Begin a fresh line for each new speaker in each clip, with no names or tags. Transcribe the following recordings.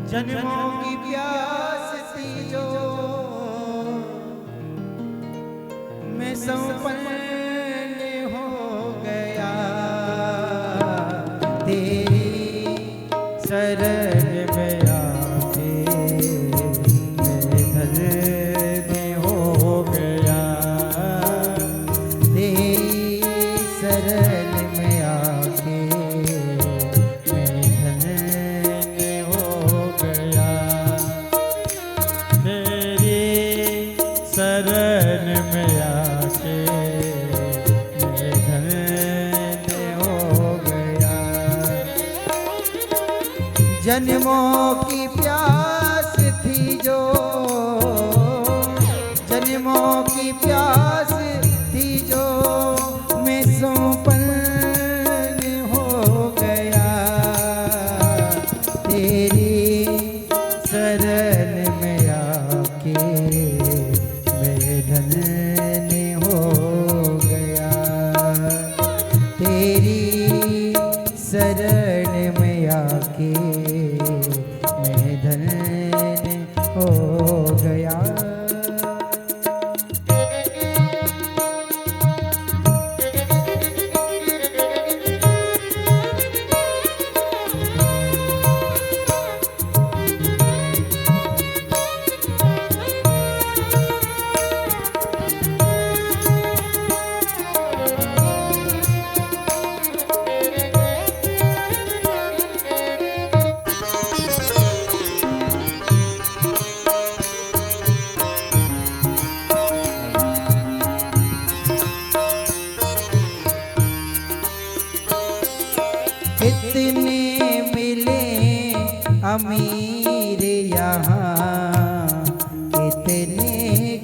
जन्मों की प्यास थी जो मैं संपन्न हो गया, तेरी शरण में आके मैं धन्य हो गया, तेरी शरण में आके मैं धन्य हो गया, तेरी शरण में आके मैं धन्य हो गया। जन्मों की प्यास थी जो, जन्मों की प्यास थी जो मैं संपन्न हो गया, तेरी शरण में आके मैं धन्य हो गया, तेरी शरण में आके मैं धन्य हो गया। कितने मिले अमीर यहाँ, कितने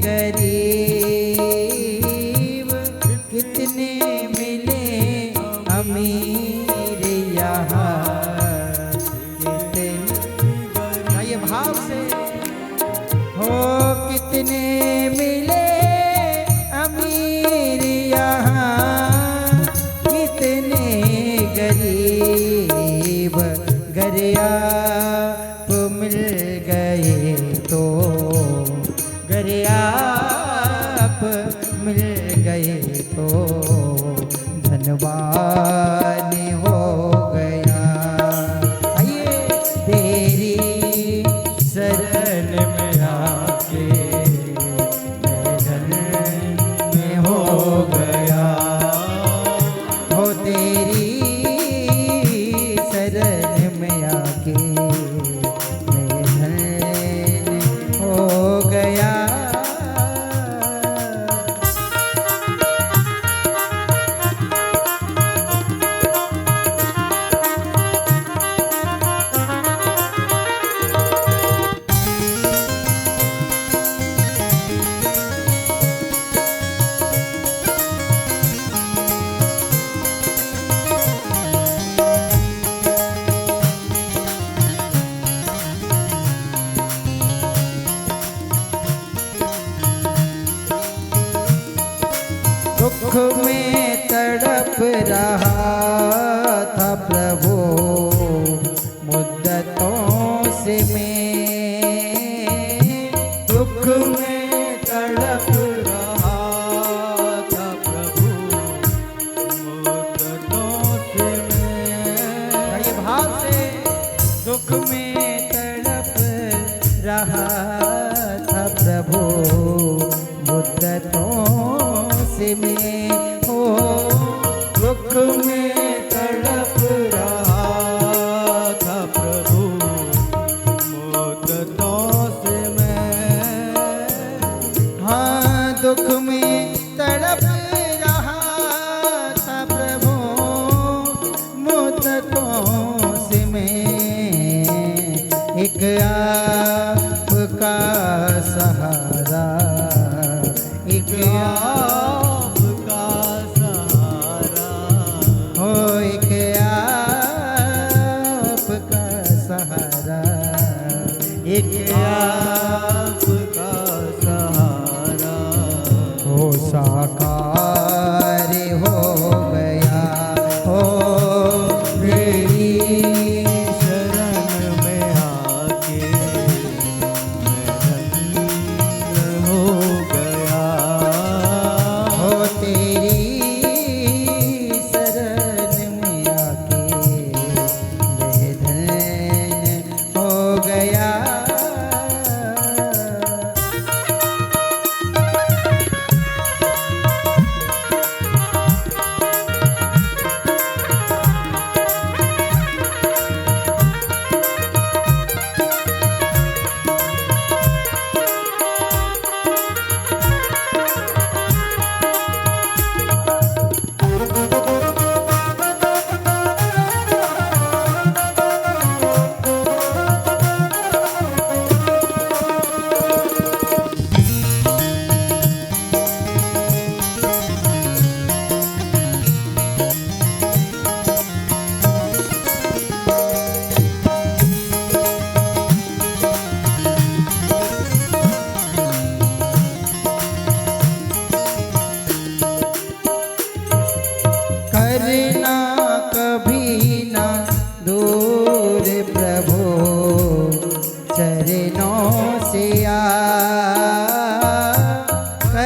गरीब, कितने मिले अमीर यहाँ, कितने ये भाव से हो, कितने मिले अमीर यहाँ, कितने गरीब, गर आप मिल गए तो, गर आप मिल गए तो धनवान हो गया। आइए तेरी शरण में आके मैं धन्य हो गया, हो तेरी शरण में आके मैं धन्य हो गया। दुख में तड़प रहा था प्रभु मुद्दतों से मैं, दुख में तड़प रहा था प्रभु मुद्दतों से मैं, ये भाव से दुख में तड़प रहा था प्रभु मुद्दतों से मैं, हो दुख में तड़प रहा था प्रभु मुद्दतों से मैं, हाँ दुख में तड़प रहा था प्रभु मुद्दतों से मैं, एक आपका सहारा, एक आपका सहारा, हो एक आपका सहारा, एक आपका सहारा, हो साकार हो गया, हो तेरी शरण में आके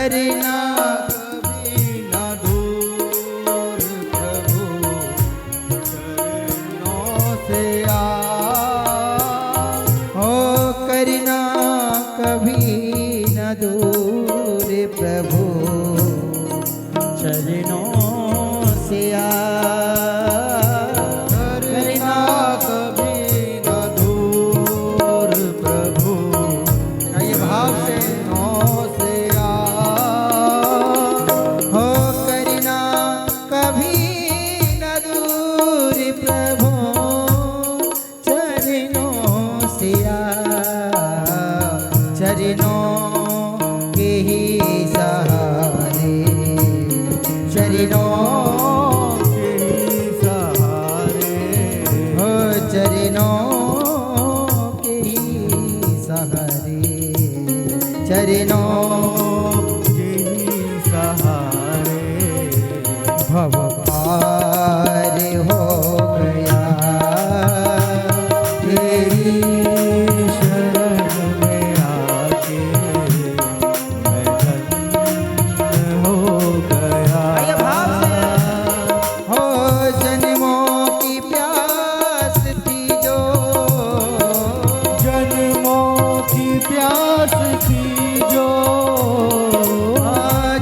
करना कभी न दूर प्रभु चरणों से आ हो करना कभी न दूर प्रभु चरणों से आ करना कभी न दूर प्रभु ये भाव से हो करना कभी न दूर प्रभु चरणों से आ चरणों के ही सहारे चरणों के ही सहारे हो चरणों के ही सहारे चरणों के ही सहारे भव पार हो गया तेरी शरण में आके मैं धन्य हो गया हो जन्मों की प्यास थी जो जन्मों की प्यास थी जो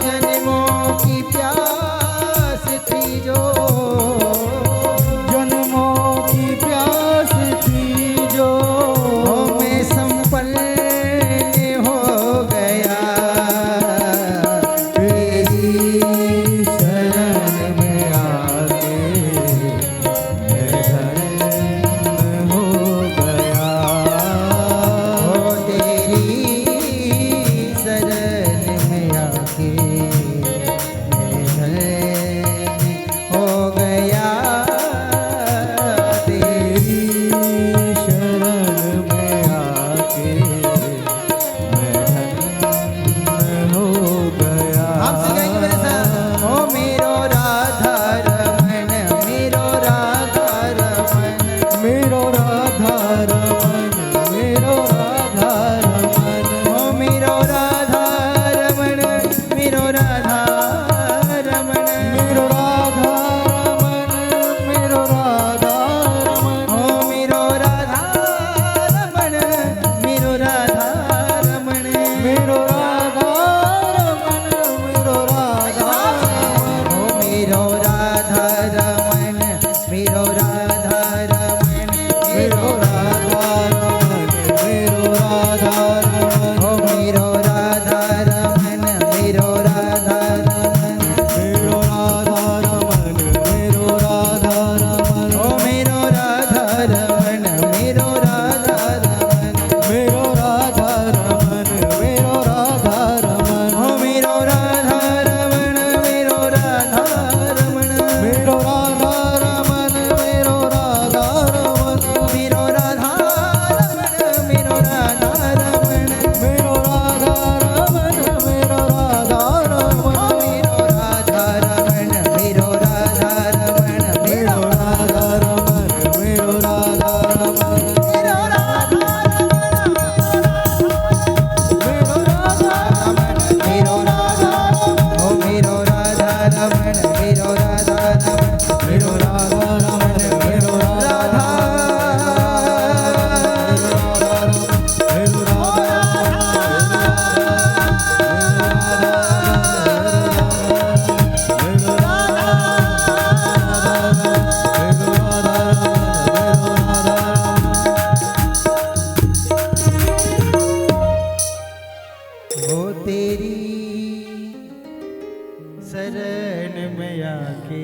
जन्मों की प्यास थी जो जन्मों की प्यास थी जो मैं संपन्न हो गया तेरी शरण में आके मैं धन्य हो गया हो तेरी शरण में आके मैं धन्य हो गया तेरी शरण में आके मैं धन्य हो गया आप सिखाएंगे मेरे साथ ओ मेरो राधा रमन मेरो राधा रमन मेरो राधा रमन मेरो राधा रमन ओ मेरो राधा रमन मेरो राधा रमन मेरो राधा रमन मेरो राधा रमन ओ मेरो राधा रमन मेरो राधा रमन मेरो राधा रमन मेरो राधा रमन ओ मेरो राधा रमन मेरो राधा रमन मेरो राधा रमन मेरो राधा रमन ओ मेरो राधा रमन मेरो राधा रमन मेरो राधा रमन मेरो राधा रमन ओ मेरो राधा रमन मेरो राधा रमन मेरो राधा रमन मेरो राधा रमन ओ मेरो राधा रमन मेरो राधा रमन मेरो राधा रमन मेरो राधा रमन मेरो राधा रमन मेरो राधा रमन मेरो राधा रमन मेरो राधा रमन मेरो राधा रमन मेरो राधा रमन मेरो राधा रमन मेरो राधा रमन मेरो राधा मेरो राधा रमन मेरो राधा ओ मेरो राधा रमन मेरो राधा रमन मेरो राधा रमन मेरो राधा मेरो वो तेरी शरण में आके